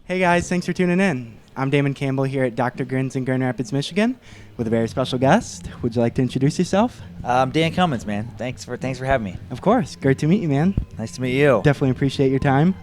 Hey guys, thanks for tuning in. I'm Damon Campbell here at Dr. Grins in Grand Rapids, Michigan, with a very special guest. Would you like to introduce yourself? I'm Dan Cummins, man. Thanks for having me. Of course. Great to meet you, man. Nice to meet you. Definitely appreciate your time.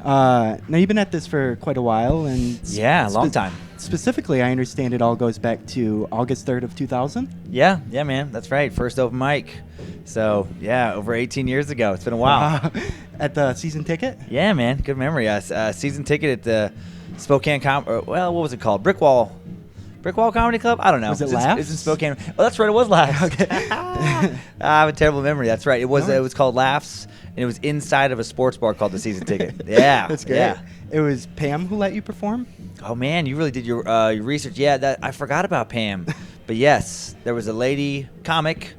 Now, you've been at this for quite a while. And yeah, a long time. Specifically, I understand it all goes back to August 3rd of 2000? Yeah, man. That's right. First open mic. So, yeah, over 18 years ago. It's been a while. At the season ticket? Yeah, man. Good memory. Season ticket at the Spokane what was it called? Brick Wall Comedy Club? I don't know. Was it Laughs? It's in Spokane. Oh, that's right. It was Laughs. Okay. I have a terrible memory. That's right. It was called Laughs, and it was inside of a sports bar called the Season Ticket. Yeah. That's great. Yeah. It was Pam who let you perform? Oh, man. You really did your research. Yeah, I forgot about Pam. But, yes, there was a lady comic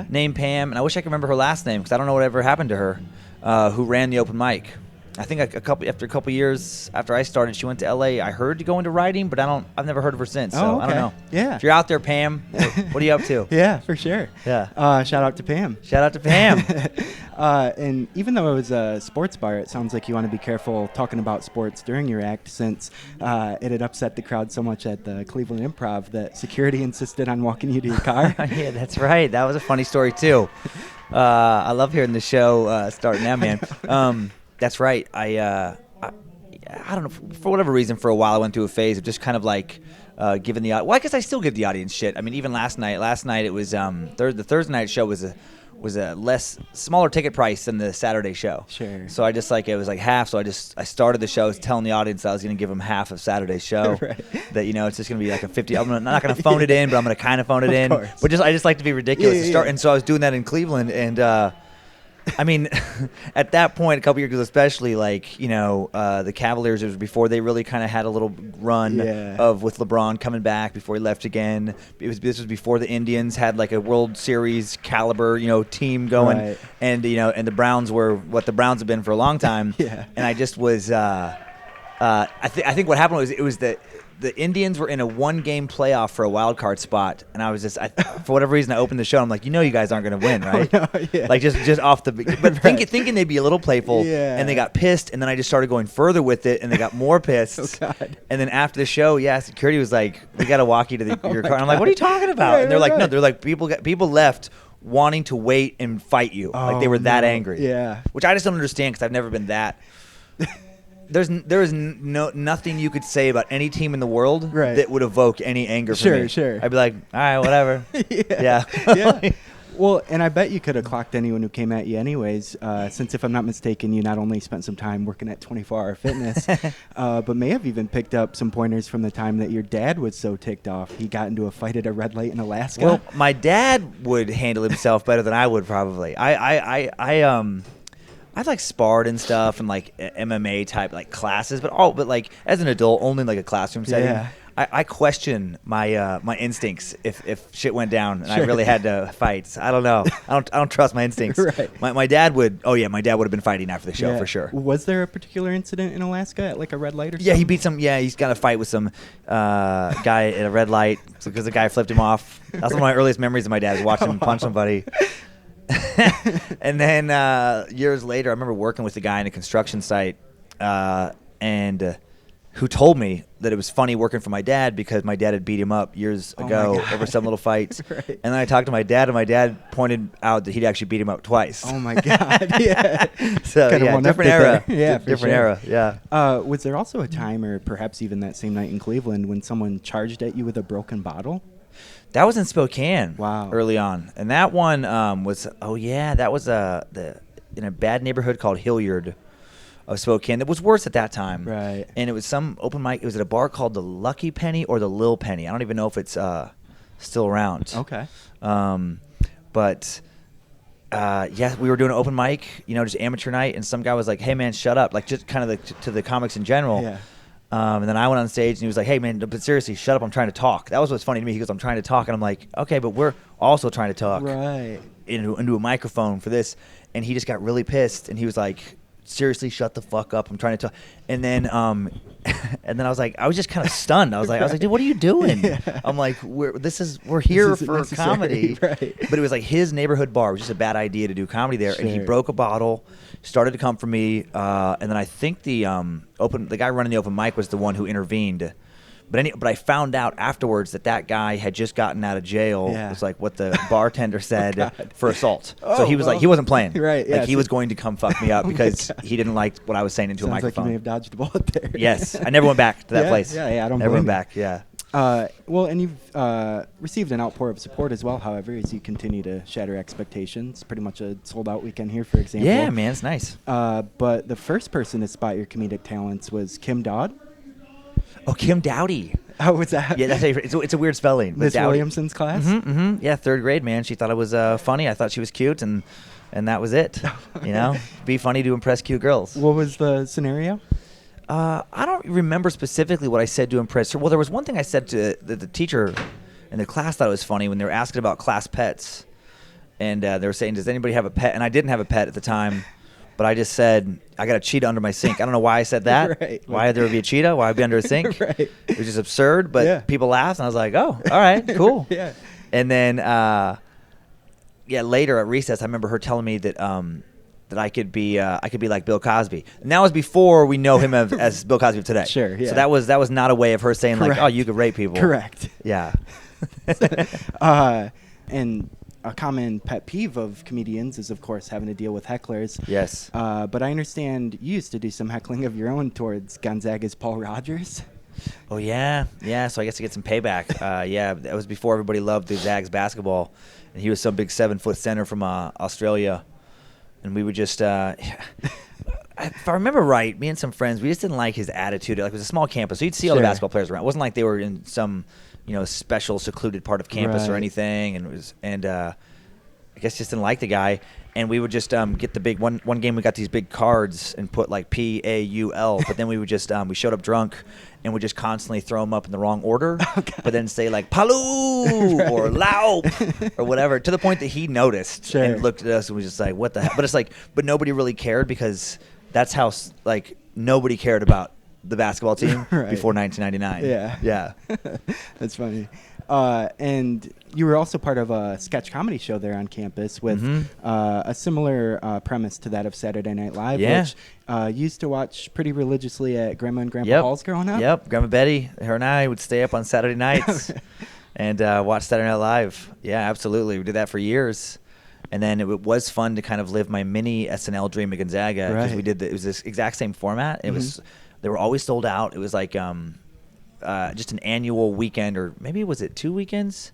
named Pam, and I wish I could remember her last name because I don't know whatever happened to her, who ran the open mic. I think after a couple years after I started, she went to LA. I heard to go into writing, but I've never heard of her since. So I don't know. Yeah. If you're out there, Pam, what are you up to? Yeah, for sure. Yeah. Shout out to Pam. Shout out to Pam. And even though it was a sports bar, it sounds like you want to be careful talking about sports during your act, since it had upset the crowd so much at the Cleveland Improv that security insisted on walking you to your car. Yeah, that's right. That was a funny story too. I love hearing the show starting out, man. That's right. I don't know. For whatever reason, for a while, I went through a phase of just kind of like giving the audience. Well, I guess I still give the audience shit. I mean, even last night it was the Thursday night show was a smaller ticket price than the Saturday show. Sure. So I just it was like half. So I started the show telling the audience that I was going to give them half of Saturday's show. Right. That it's just going to be like a 50. I'm not going to phone it in, but I'm going to kind of phone it in. Course. But I just like to be ridiculous to start. Yeah. And so I was doing that in Cleveland and. I mean, at that point, a couple years ago, especially, the Cavaliers, it was before they really kind of had a little run with LeBron coming back before he left again. This was before the Indians had like a World Series caliber, team going, right. and the Browns were what the Browns have been for a long time. Yeah. And I just was, I think what happened was it was that. The Indians were in a one-game playoff for a wild card spot, and I was just, for whatever reason, I opened the show. I'm like, you guys aren't going to win, right? Yeah. Like just off the, but thinking they'd be a little playful, Yeah. and they got pissed, and then I just started going further with it, and they got more pissed. Oh, God. And then after the show, security was like, "We got to walk you to your car." And I'm like, "What are you talking about?" Right, and they're like, right. "No, they're like people left wanting to wait and fight you, like they were that angry." Yeah. Which I just don't understand because I've never been that. There is nothing you could say about any team in the world that would evoke any anger from me. Sure. I'd be like, all right, whatever. Yeah. Yeah. Well, and I bet you could have clocked anyone who came at you anyways, since if I'm not mistaken, you not only spent some time working at 24-Hour Fitness, but may have even picked up some pointers from the time that your dad was so ticked off. He got into a fight at a red light in Alaska. Well, my dad would handle himself better than I would probably. I've like sparred and stuff and like MMA type like classes, but like as an adult only in like a classroom setting. Yeah. I question my my instincts if shit went down and I Sure. really had to fight. I don't know. I don't trust my instincts. Right. My dad would. Oh yeah, my dad would have been fighting after the show Yeah. for sure. Was there a particular incident in Alaska at like a red light or something? Yeah, he beat some. Yeah, he's got a fight with some guy at a red light because the guy flipped him off. That's one of my earliest memories of my dad is watching him punch somebody. And then years later, I remember working with a guy in a construction site, and who told me that it was funny working for my dad because my dad had beat him up years ago over some little fights. Right. And then I talked to my dad, and my dad pointed out that he'd actually beat him up twice. Oh my God! Yeah. So Kinda yeah, one-upped different it era. there. Yeah, for different sure. era. Yeah. Was there also a time, or perhaps even that same night in Cleveland, when someone charged at you with a broken bottle? That was in Spokane. Wow. Early on, and that one was in a bad neighborhood called Hilliard of Spokane. That was worse at that time. Right. And it was some open mic. It was at a bar called the Lucky Penny or the Lil Penny. I don't even know if it's still around. Okay. But we were doing an open mic, just amateur night, and some guy was like, "Hey man, shut up!" Like just kind of to the comics in general. Yeah. And then I went on stage and he was like, "Hey man, but seriously, shut up! I'm trying to talk." That was what's funny to me. He goes, "I'm trying to talk," and I'm like, "Okay, but we're also trying to talk Right. into a microphone for this." And he just got really pissed, and he was like, seriously, shut the fuck up. I'm trying to talk. And then and then I was like, I was just kind of stunned. I was like, dude, what are you doing? Yeah. I'm like, we're here for comedy. Right. But it was like his neighborhood bar. It was just a bad idea to do comedy there. Sure. And he broke a bottle, started to come for me. And then I think the guy running the open mic was the one who intervened. But I found out afterwards that guy had just gotten out of jail. Yeah. It's like what the bartender said for assault. Oh, so he was like, he wasn't playing. Right. Yeah, like he was going to come fuck me up because he didn't like what I was saying into a microphone. Sounds like you may have dodged a bullet there. Yes. I never went back to that place. Yeah, I don't never blame went back. Yeah. Well, and you've received an outpour of support as well, however, as you continue to shatter expectations. Pretty much a sold-out weekend here, for example. Yeah, man, it's nice. But the first person to spot your comedic talents was Kim Dodd. Oh, Kim Dowdy. How was that? Yeah, it's a weird spelling. Miss Williamson's class? Mm-hmm. Yeah, 3rd grade, man. She thought I was funny. I thought she was cute, and that was it. You know? Be funny to impress cute girls. What was the scenario? I don't remember specifically what I said to impress her. Well, there was one thing I said to the teacher in the class that was funny when they were asking about class pets. And they were saying, does anybody have a pet? And I didn't have a pet at the time. But I just said, I got a cheetah under my sink. I don't know why I said that. Right. Why there would be a cheetah? Why I'd be under a sink? Right. It was just absurd, but people laughed, and I was like, oh, all right, cool. Yeah. And then, later at recess, I remember her telling me that that I could be like Bill Cosby. And that was before we know him as Bill Cosby of today. Sure, yeah. So that was not a way of her saying, like, oh, you could rape people. Correct. Yeah. And a common pet peeve of comedians is, of course, having to deal with hecklers. Yes. But I understand you used to do some heckling of your own towards Gonzaga's Paul Rogers. Oh, yeah. Yeah, so I guess to get some payback. That was before everybody loved the Zags basketball. And he was some big 7-foot center from Australia. And we would just, if I remember right, me and some friends, we just didn't like his attitude. Like, it was a small campus, so you'd see all the basketball players around. It wasn't like they were in some, special secluded part of campus or anything. And I guess just didn't like the guy. And we would just get the big one game. We got these big cards and put like PAUL, but then we would just we showed up drunk and would just constantly throw them up in the wrong order, but then say like Palu or Laup or whatever, to the point that he noticed and looked at us and was just like, "What the hell?" But it's like, but nobody really cared because that's how like nobody cared about the basketball team before 1999. Yeah. That's funny. And you were also part of a sketch comedy show there on campus with a similar premise to that of Saturday Night Live, which you used to watch pretty religiously at Grandma and Grandpa Hall's growing up. Yep, Grandma Betty, her and I would stay up on Saturday nights and watch Saturday Night Live. Yeah, absolutely. We did that for years. And then it was fun to kind of live my mini SNL dream at Gonzaga because we did it was this exact same format. It was they were always sold out. It was like just an annual weekend, or maybe was it 2 weekends?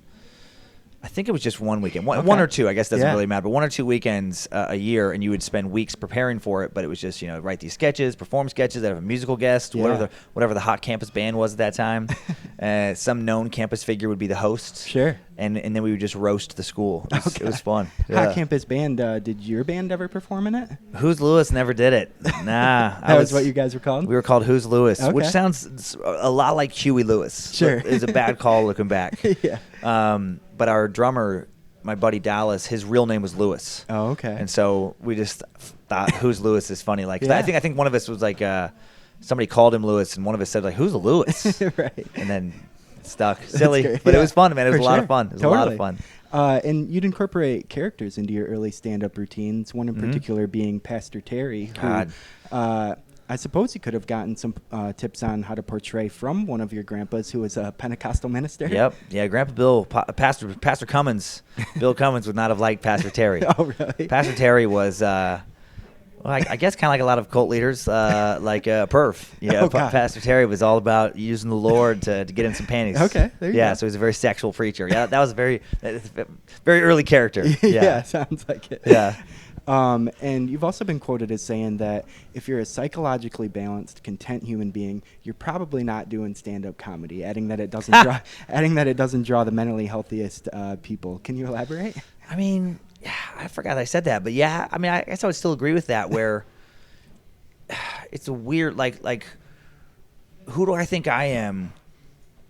I think it was just one weekend. One or two, I guess doesn't really matter, but 1 or 2 weekends a year, and you would spend weeks preparing for it, but it was just, write these sketches, perform sketches, have a musical guest, whatever the hot campus band was at that time. Some known campus figure would be the host. Sure. And then we would just roast the school. It was fun. Hot campus band, did your band ever perform in it? Who's Lewis never did it. Nah. That was what you guys were called? We were called Who's Lewis, which sounds a lot like Huey Lewis. Sure. It was a bad call looking back. But our drummer, my buddy Dallas, his real name was Lewis. Oh, okay. And so we just thought, "Who's Lewis?" is funny. Like I think one of us was like, somebody called him Lewis, and one of us said like, "Who's Lewis?" Right. And then it stuck. Silly, but it was fun, man. It was a lot of fun. It was a lot of fun. And you'd incorporate characters into your early stand-up routines. One in particular being Pastor Terry. Who, I suppose you could have gotten some tips on how to portray from one of your grandpas who was a Pentecostal minister. Yep. Yeah, Grandpa Bill, Pastor Cummins, Bill Cummins would not have liked Pastor Terry. Oh, really? Pastor Terry was, I guess kind of like a lot of cult leaders, like perf. Pastor Terry was all about using the Lord to get in some panties. Okay, there you go. So he was a very sexual preacher. Yeah, that was a very early character. Yeah, sounds like it. Yeah. And you've also been quoted as saying that if you're a psychologically balanced, content human being, you're probably not doing stand-up comedy. Adding that it doesn't draw the mentally healthiest people. Can you elaborate? I mean, I forgot I said that, but yeah, I mean, I guess I would still agree with that. Where it's a weird, like, who do I think I am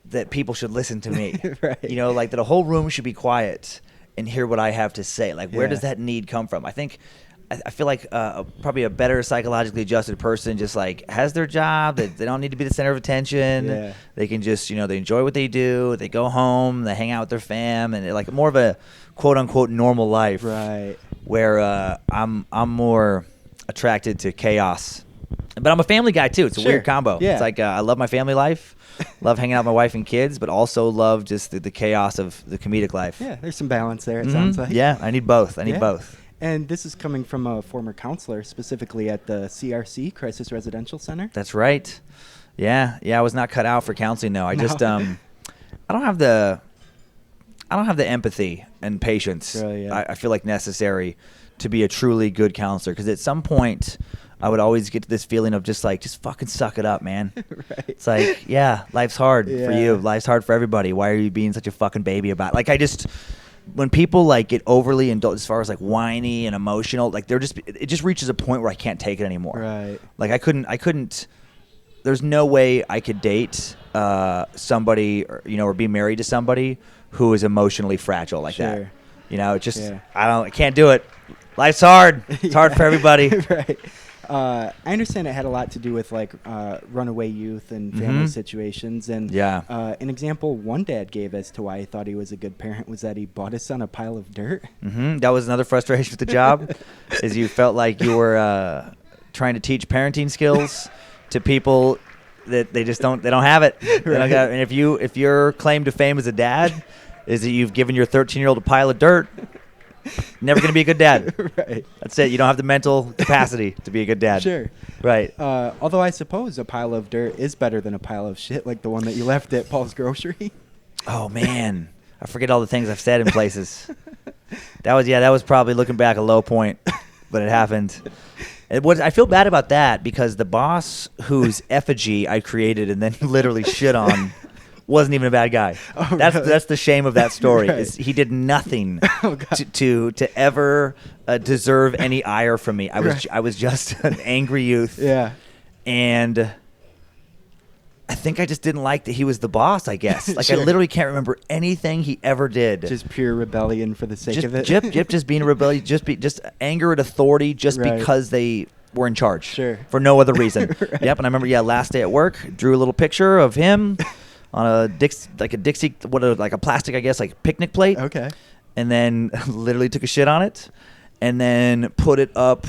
that people should listen to me? Right. Like that a whole room should be quiet and hear what I have to say. Like, where does that need come from? I think I feel like probably a better psychologically adjusted person just like has their job. They don't need to be the center of attention. Yeah. They can just, they enjoy what they do. They go home, they hang out with their fam, and like more of a quote unquote normal life. Right. Where I'm more attracted to chaos. But I'm a family guy too. It's a weird combo. Yeah. It's like I love my family life, love hanging out with my wife and kids, but also love just the chaos of the comedic life. Yeah, there's some balance there, it sounds like. Yeah, I need both. I need both. And this is coming from a former counselor, specifically at the CRC, Crisis Residential Center. That's right. Yeah, I was not cut out for counseling though. I just I don't have the empathy and patience. Really, yeah. I feel like necessary to be a truly good counselor, because at some point I would always get to this feeling of just fucking suck it up, man. Right. It's like, yeah, life's hard for Yeah. you. Life's hard for everybody. Why are you being such a fucking baby about it? When people get overly indulged as far as whiny and emotional, it just reaches a point where I can't take it anymore. Right. I couldn't, there's no way I could date somebody or be married to somebody who is emotionally fragile like that. Sure. It just, I can't do it. Life's hard. It's hard for everybody. Right. I understand it had a lot to do with runaway youth and family situations. And an example one dad gave as to why he thought he was a good parent was that he bought his son a pile of dirt. That was another frustration with the job, is you felt like you were trying to teach parenting skills to people that they don't have it. Right. And if your claim to fame as a dad is that you've given your 13-year-old a pile of dirt, never going to be a good dad. Right. That's it. You don't have the mental capacity to be a good dad. Sure. Right. Although I suppose a pile of dirt is better than a pile of shit like the one that you left at Paul's Grocery. Oh, man. I forget all the things I've said in places. That was probably, looking back, a low point, but it happened. I feel bad about that because the boss whose effigy I created and then literally shit on wasn't even a bad guy. Oh, That's the shame of that story. Right. Is he did nothing to ever deserve any ire from me. I was just an angry youth. Yeah. And I think I just didn't like that he was the boss, I guess. Sure. I literally can't remember anything he ever did. Just pure rebellion for the sake of it. Jip just being a rebellion, just anger at authority because they were in charge. Sure. For no other reason. Right. Yep, and I remember, last day at work, drew a little picture of him on a Dixie, a plastic, I guess, picnic plate. Okay. And then literally took a shit on it, and then put it up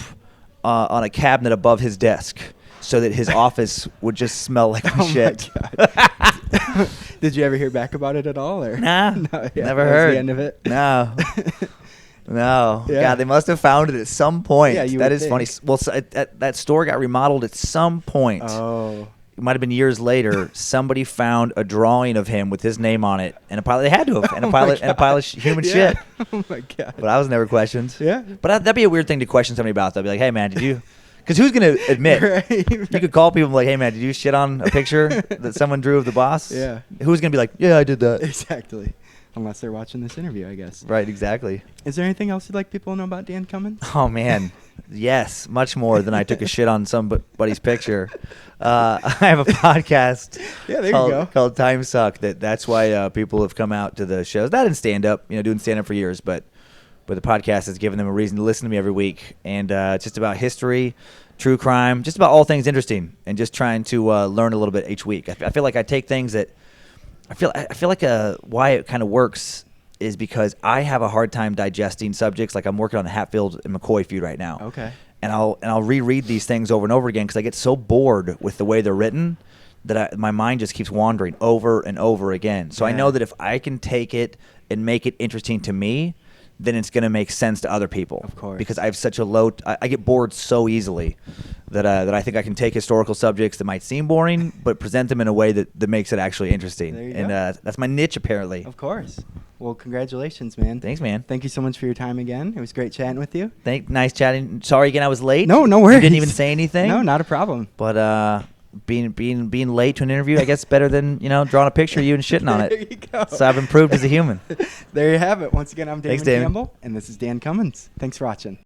on a cabinet above his desk so that his office would just smell like shit. My God. Did you ever hear back about it at all? Or? Nah, No, yeah, never that was heard. the end of it? No. No. Yeah. God, they must have found it at some point. Yeah, you that would is funny. think. Well, that store got remodeled at some point. Oh. It might have been years later. Somebody found a drawing of him with his name on it, and a pile. They had to have, and a pile of human Yeah. shit. Oh my God. But I was never questioned. Yeah. But that'd be a weird thing to question somebody about. They'll be like, "Hey, man, did you?" Because who's gonna admit? Right. You could call people and be like, "Hey, man, did you shit on a picture that someone drew of the boss?" Yeah. Who's gonna be like, "Yeah, I did that." Exactly. Unless they're watching this interview, I guess. Right. Exactly. Is there anything else you'd like people to know about Dan Cummins? Oh man, yes, much more than I took a shit on somebody's picture. I have a podcast Yeah, there you go. called Timesuck. That's why people have come out to the shows. Not in stand up, doing stand up for years, but the podcast has given them a reason to listen to me every week, and it's just about history, true crime, just about all things interesting, and just trying to learn a little bit each week. I feel like I take things that I feel like why it kind of works is because I have a hard time digesting subjects. Like I'm working on the Hatfield and McCoy feud right now. Okay. And I'll reread these things over and over again because I get so bored with the way they're written that my mind just keeps wandering over and over again. So I know that if I can take it and make it interesting to me, then it's going to make sense to other people. Of course. Because I have such a I get bored so easily that I think I can take historical subjects that might seem boring, but present them in a way that makes it actually interesting. There you and go. That's my niche, apparently. Of course. Well, congratulations, man. Thanks, man. Thank you so much for your time again. It was great chatting with you. Nice chatting. Sorry again I was late. No worries. You didn't even say anything. No, not a problem. But being late to an interview, I guess, better than drawing a picture of you and shitting on There it. you go. So I've improved as a human. There you have it. Once again, I'm Damon Thanks, Damon. Campbell, and this is Dan Cummins. Thanks for watching.